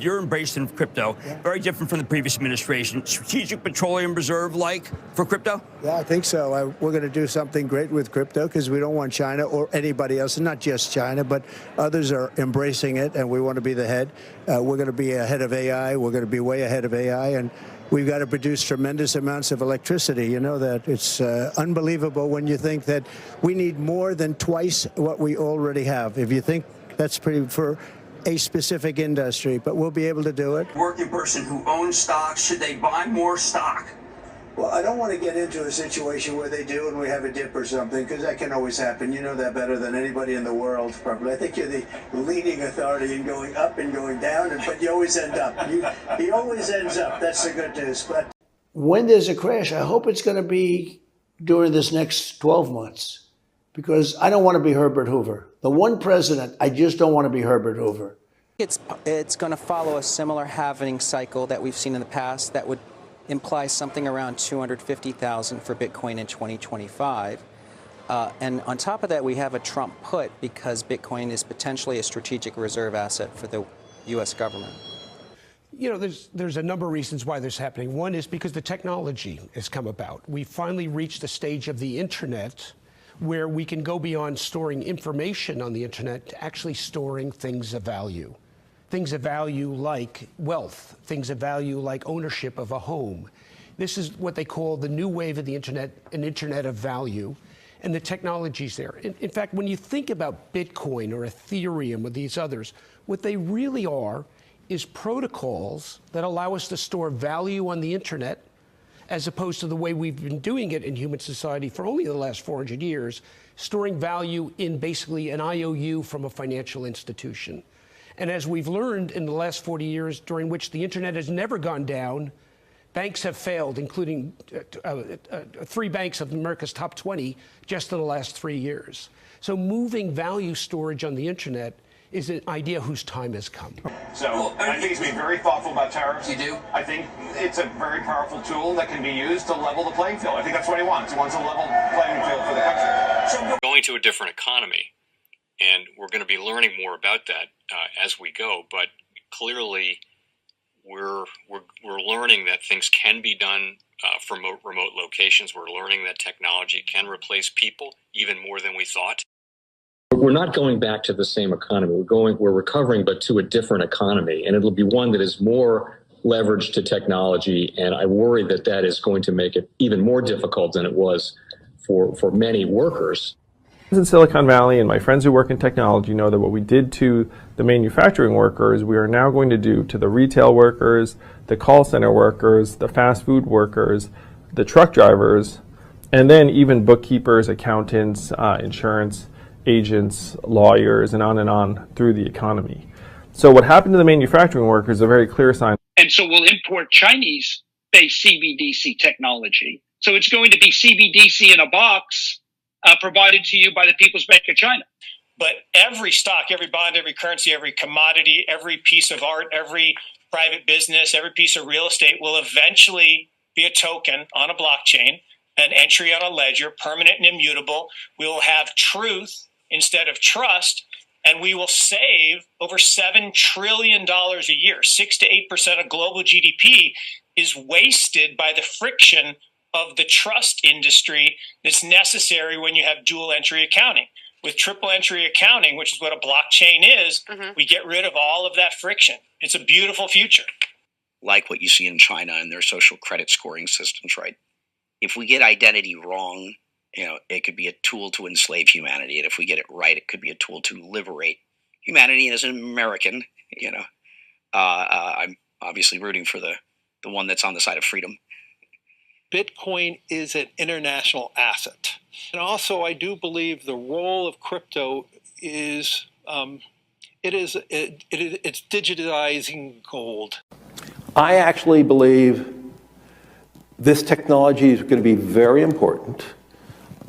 You're embracing crypto. Very different from the previous administration. Strategic Petroleum Reserve like for crypto? Yeah, I think so. We're going to do something great with crypto because we don't want China or anybody else, and not just China, but others are embracing it, and we want to be the head. We're going to be ahead of AI. We're going to be way ahead of AI, and we've got to produce tremendous amounts of electricity. You know that. It's unbelievable when you think that we need more than twice what we already have. If you think that's pretty for a specific industry, but we'll be able to do it. Working person who owns stocks, should they buy more stock? Well, I don't want to get into a situation where they do and we have a dip or something, because that can always happen. You know that better than anybody in the world, probably. I think you're the leading authority in going up and going down, but you always end up. He always ends up. That's the good news. But when there's a crash, I hope it's going to be during this next 12 months, because I don't want to be Herbert Hoover. The one president, I just don't want to be Herbert Hoover. It's going to follow a similar halving cycle that we've seen in the past that would imply something around 250,000 for Bitcoin in 2025. And on top of that, we have a Trump put because Bitcoin is potentially a strategic reserve asset for the U.S. government. You know, there's a number of reasons why this is happening. One is because the technology has come about. We finally reached the stage of the internet where we can go beyond storing information on the internet to actually storing things of value. Things of value like wealth, things of value like ownership of a home. This is what they call the new wave of the internet, an internet of value, and the technology's there. In fact, when you think about Bitcoin or Ethereum or these others, what they really are is protocols that allow us to store value on the internet, as opposed to the way we've been doing it in human society for only the last 400 years, storing value in basically an IOU from a financial institution. And as we've learned in the last 40 years, during which the internet has never gone down, banks have failed, including 3 banks of America's top 20 just in the last 3 years. So moving value storage on the internet is an idea whose time has come. So I think he's being very thoughtful about tariffs. You do? I think it's a very powerful tool that can be used to level the playing field. I think that's what he wants. He wants a level playing field for the country. So we're going to a different economy, and we're going to be learning more about that as we go. But clearly, we're learning that things can be done from remote locations. We're learning that technology can replace people even more than we thought. We're not going back to the same economy. We're recovering, but to a different economy, and it'll be one that is more leveraged to technology. And I worry that that is going to make it even more difficult than it was for many workers. In Silicon Valley, and my friends who work in technology know that what we did to the manufacturing workers, we are now going to do to the retail workers, the call center workers, the fast food workers, the truck drivers, and then even bookkeepers, accountants, insurance agents, lawyers, and on through the economy. So what happened to the manufacturing workers is a very clear sign. And so we'll import Chinese-based CBDC technology. So it's going to be CBDC in a box provided to you by the People's Bank of China. But every stock, every bond, every currency, every commodity, every piece of art, every private business, every piece of real estate will eventually be a token on a blockchain, an entry on a ledger, permanent and immutable. We will have truth instead of trust, and we will save over $7 trillion a year. 6 to 8% of global GDP is wasted by the friction of the trust industry that's necessary when you have dual entry accounting. With triple entry accounting, which is what a blockchain is, we get rid of all of that friction. It's a beautiful future. Like what you see in China and their social credit scoring systems, right? If we get identity wrong, it could be a tool to enslave humanity. And if we get it right, it could be a tool to liberate humanity. And as an American, I'm obviously rooting for the one that's on the side of freedom. Bitcoin is an international asset. And also, I do believe the role of crypto is, it's digitizing gold. I actually believe this technology is going to be very important.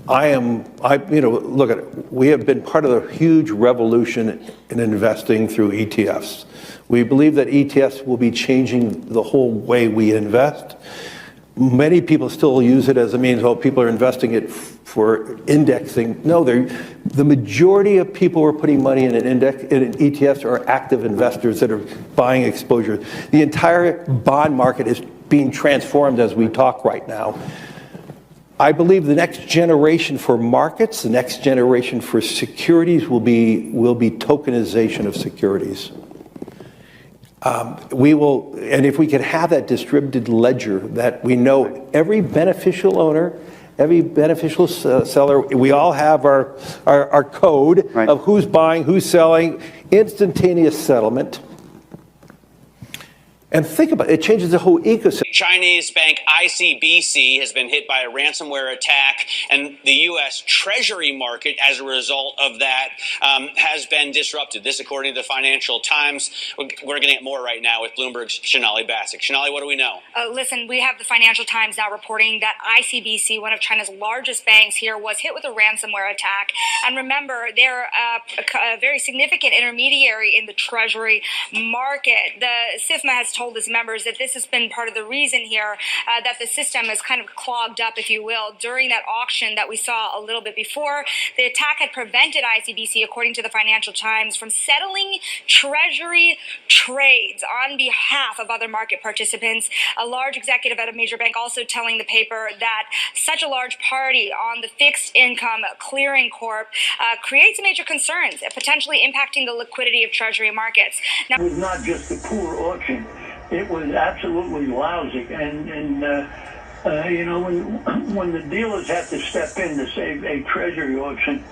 Look at it. We have been part of a huge revolution in investing through ETFs. We believe that ETFs will be changing the whole way we invest. Many people still use it as a means, people are investing it for indexing. No, the majority of people who are putting money in an ETFs are active investors that are buying exposure. The entire bond market is being transformed as we talk right now. I believe the next generation for markets, the next generation for securities will be tokenization of securities. We will, and if we could have that distributed ledger that we know every beneficial owner, every beneficial seller, we all have our code of who's buying, who's selling, instantaneous settlement. And think about it, it changes the whole ecosystem. Chinese bank ICBC has been hit by a ransomware attack, and the U.S. Treasury market, as a result of that, has been disrupted. This, according to the Financial Times. We're getting it more right now with Bloomberg's Shonali Bassick. Shonali, what do we know? Listen, we have the Financial Times now reporting that ICBC, one of China's largest banks here, was hit with a ransomware attack. And remember, they're a very significant intermediary in the Treasury market. The SIFMA has told its members that this has been part of the reason here that the system is kind of clogged up, if you will, during that auction that we saw a little bit before. The attack had prevented ICBC, according to the Financial Times, from settling Treasury trades on behalf of other market participants. A large executive at a major bank also telling the paper that such a large party on the fixed income clearing corp creates major concerns, potentially impacting the liquidity of Treasury markets. Now, it was not just a poor auction. It was absolutely lousy, and you know, when the dealers have to step in to save a Treasury auction,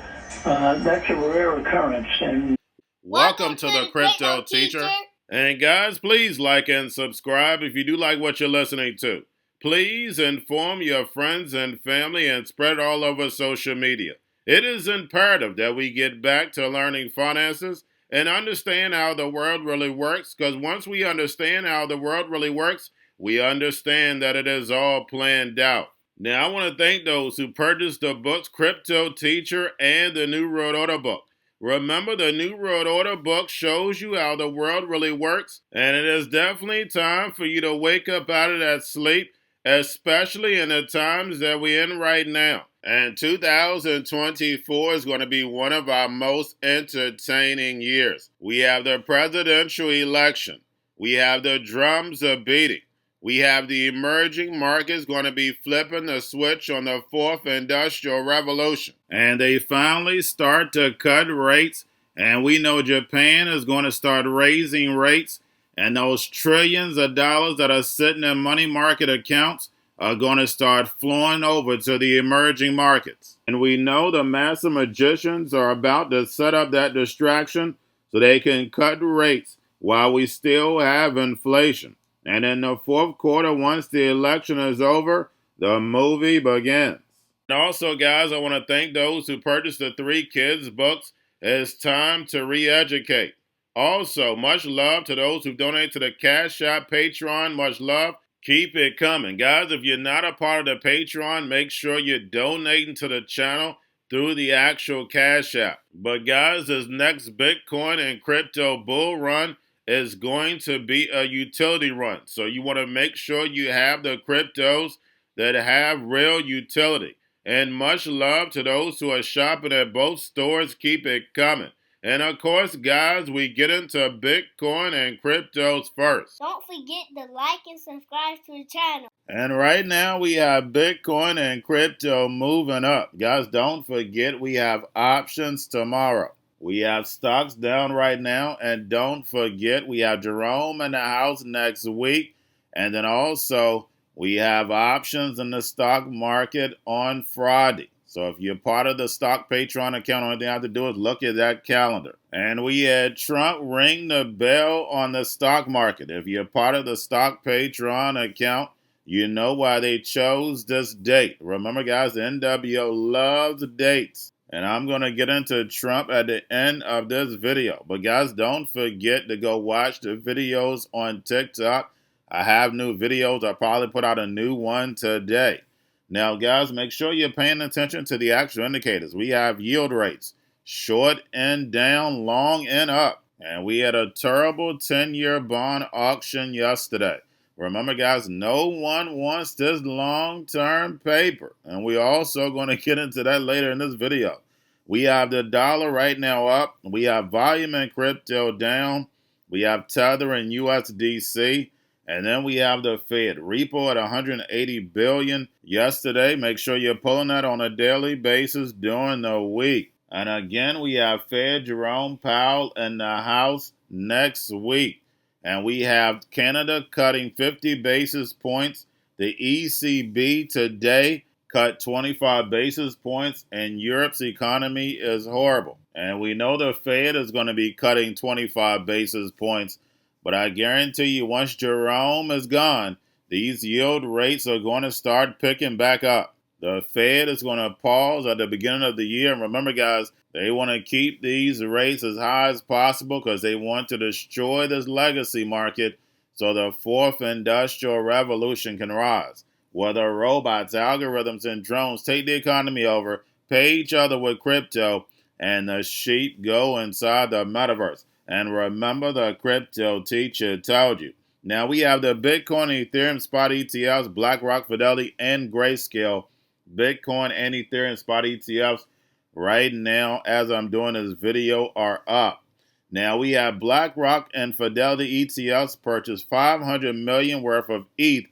that's a rare occurrence. And welcome to the Crypto Teacher. And guys, please like and subscribe if you do like what you're listening to. Please inform your friends and family and spread it all over social media. It is imperative that we get back to learning finances and understand how the world really works, because once we understand how the world really works, we understand that it is all planned out. Now, I want to thank those who purchased the books Cryptoteacher and the New World Order book. Remember, the New World Order book shows you how the world really works, and it is definitely time for you to wake up out of that sleep, especially in the times that we're in right now. And 2024 is going to be one of our most entertaining years. We have the presidential election. We have the drums are beating. We have the emerging markets going to be flipping the switch on the fourth industrial revolution. And they finally start to cut rates. And we know Japan is going to start raising rates. And those trillions of dollars that are sitting in money market accounts are going to start flowing over to the emerging markets. And we know the master magicians are about to set up that distraction so they can cut rates while we still have inflation. And in the fourth quarter, once the election is over, the movie begins. And also, guys, I want to thank those who purchased the 3 Kids books. It's time to re-educate. Also, much love to those who donate to the Cash App, Patreon. Much love. Keep it coming. Guys, if you're not a part of the Patreon, make sure you're donating to the channel through the actual Cash App. But guys, this next Bitcoin and crypto bull run is going to be a utility run. So you want to make sure you have the cryptos that have real utility. And much love to those who are shopping at both stores. Keep it coming. And of course, guys, we get into Bitcoin and cryptos first. Don't forget to like and subscribe to the channel. And right now we have Bitcoin and crypto moving up. Guys, don't forget we have options tomorrow. We have stocks down right now. And don't forget we have Jerome in the house next week. And then also we have options in the stock market on Friday. So if you're part of the stock Patreon account, all you have to do is look at that calendar. And we had Trump ring the bell on the stock market. If you're part of the stock Patreon account, you know why they chose this date. Remember, guys, the NWO loves dates. And I'm going to get into Trump at the end of this video. But guys, don't forget to go watch the videos on TikTok. I have new videos. I'll probably put out a new one today. Now, guys, make sure you're paying attention to the actual indicators. We have yield rates, short and down, long and up. And we had a terrible 10-year bond auction yesterday. Remember, guys, no one wants this long-term paper. And we're also going to get into that later in this video. We have the dollar right now up. We have volume in crypto down. We have Tether in USDC. And then we have the Fed repo at 180 billion yesterday. Make sure you're pulling that on a daily basis during the week. And again, we have Fed Jerome Powell in the House next week. And we have Canada cutting 50 basis points. The ECB today cut 25 basis points, and Europe's economy is horrible. And we know the Fed is going to be cutting 25 basis points, but I guarantee you once Jerome is gone, these yield rates are going to start picking back up. The Fed is going to pause at the beginning of the year. And remember, guys, they want to keep these rates as high as possible because they want to destroy this legacy market so the fourth industrial revolution can rise. Whether robots, algorithms, and drones take the economy over, pay each other with crypto, and the sheep go inside the metaverse. And remember, the crypto teacher told you. Now we have the Bitcoin, Ethereum spot ETFs, BlackRock, Fidelity, and Grayscale. Bitcoin and Ethereum spot ETFs right now, as I'm doing this video, are up. Now we have BlackRock and Fidelity ETFs purchased 500 million worth of ETH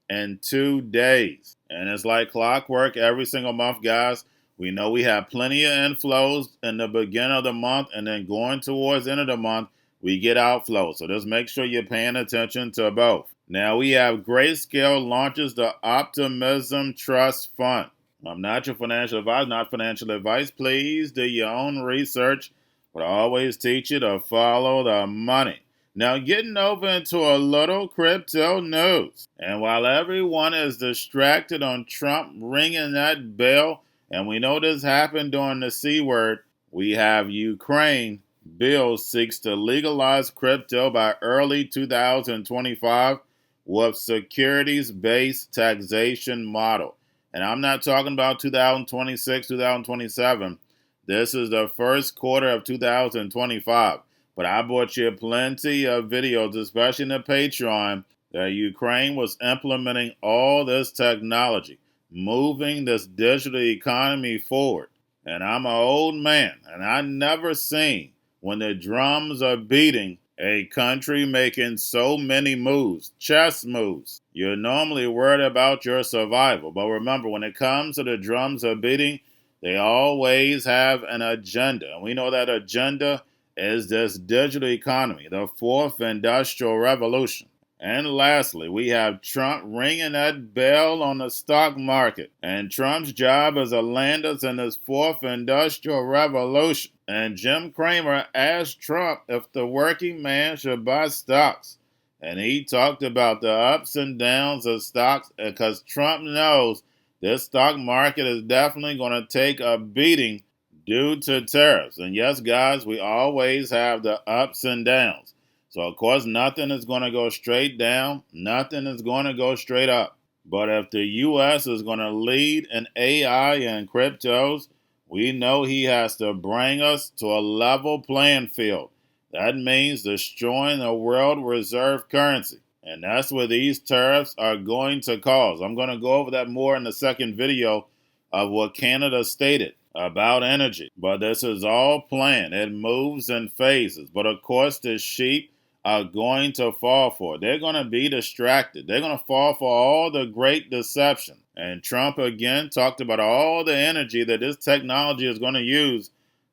in 2 days. And it's like clockwork every single month, guys. We know we have plenty of inflows in the beginning of the month, and then going towards the end of the month, we get outflows. So just make sure you're paying attention to both. Now we have Grayscale launches the Optimism Trust Fund. I'm not your financial advisor, not financial advice. Please do your own research, but I always teach you to follow the money. Now getting over into a little crypto news. And while everyone is distracted on Trump ringing that bell, and we know this happened during the C word, we have Ukraine bill seeks to legalize crypto by early 2025 with securities-based taxation model. And I'm not talking about 2026, 2027. This is the first quarter of 2025. But I brought you plenty of videos, especially in the Patreon, that Ukraine was implementing all this technology, moving this digital economy forward. And I'm an old man, and I never seen when the drums are beating a country making so many moves, chess moves. You're normally worried about your survival. But remember, when it comes to the drums are beating, they always have an agenda. And we know that agenda is this digital economy, the fourth industrial revolution. And lastly, we have Trump ringing that bell on the stock market. And Trump's job as a lander in this fourth industrial revolution. And Jim Cramer asked Trump if the working man should buy stocks. And he talked about the ups and downs of stocks because Trump knows this stock market is definitely going to take a beating due to tariffs. And yes, guys, we always have the ups and downs. So, of course, nothing is going to go straight down. Nothing is going to go straight up. But if the U.S. is going to lead in AI and cryptos, we know he has to bring us to a level playing field. That means destroying the world reserve currency. And that's what these tariffs are going to cause. I'm going to go over that more in the second video of what Canada stated about energy. But this is all planned. It moves in phases. But of course, the sheep are going to fall for it. They're going to be distracted. They're going to fall for all the great deception. And Trump again talked about all the energy that this technology is going to use.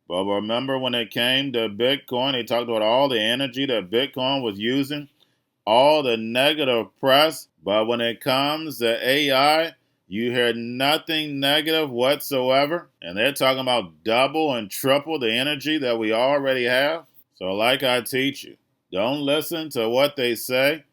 But remember when it came to Bitcoin, he talked about all the energy that Bitcoin was using, all the negative press. But when it comes to AI, you hear nothing negative whatsoever. And they're talking about double and triple the energy that we already have. So like I teach you, don't listen to what they say.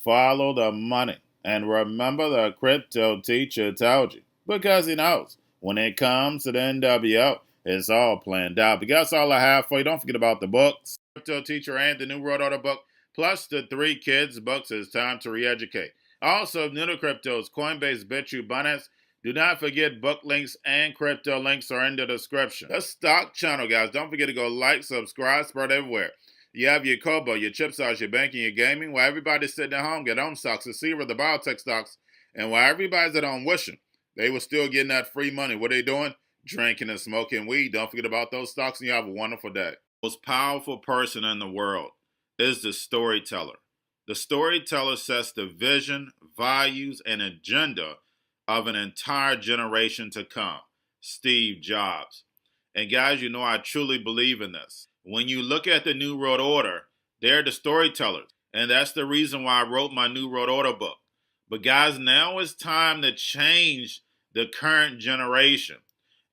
Follow the money. And remember, the crypto teacher told you. Because he knows when it comes to the NWO, it's all planned out. But that's all I have for you. Don't forget about the books. Crypto Teacher and the new World Order book, plus the 3 kids books. It's time to re-educate. Also, new to cryptos, Coinbase, Bitrue, Binance. Do not forget book links and crypto links are in the description. The stock channel, guys. Don't forget to go like, subscribe, spread everywhere. You have your Kobo, your chip stocks, your banking, your gaming. While everybody's sitting at home, get home stocks, the Seaver, the biotech stocks. And while everybody's at home wishing they were still getting that free money, what are they doing? Drinking and smoking weed. Don't forget about those stocks, and you have a wonderful day. The most powerful person in the world is the storyteller. The storyteller sets the vision, values, and agenda of an entire generation to come. Steve Jobs. And guys, you know I truly believe in this. When you look at the New World Order, they're the storytellers. And that's the reason why I wrote my New World Order book. But guys, now it's time to change the current generation.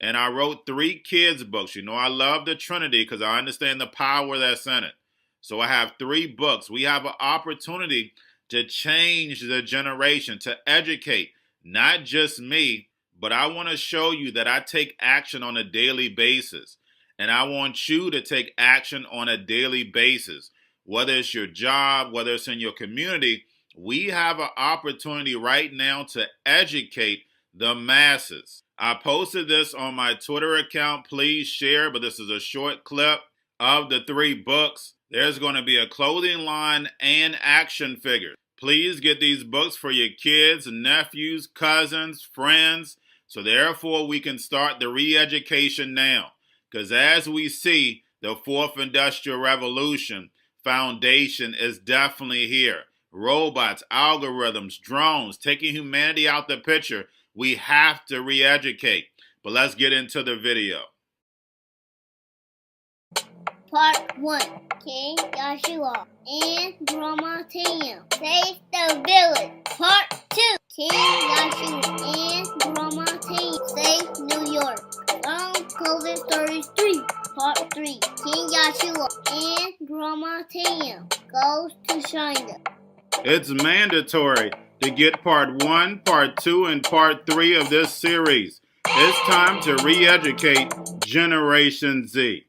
And I wrote 3 kids' books. You know, I love the Trinity because I understand the power that's in it. So I have 3 books. We have an opportunity to change the generation, to educate, not just me, but I want to show you that I take action on a daily basis. And I want you to take action on a daily basis. Whether it's your job, whether it's in your community, we have an opportunity right now to educate the masses. I posted this on my Twitter account. Please share, but this is a short clip of the 3 books. There's going to be a clothing line and action figures. Please get these books for your kids, nephews, cousins, friends, so therefore we can start the re-education now. Because as we see, the 4th Industrial Revolution foundation is definitely here. Robots, algorithms, drones, taking humanity out the picture. We have to re-educate. But let's get into the video. Part 1. King Joshua and Grandma Tam save the village. Part 2. King Joshua and Grandma Tam save New York from COVID 33. Part 3. King Joshua and Grandma Tam goes to China. It's mandatory to get part 1, part 2, and part 3 of this series. It's time to re-educate Generation Z.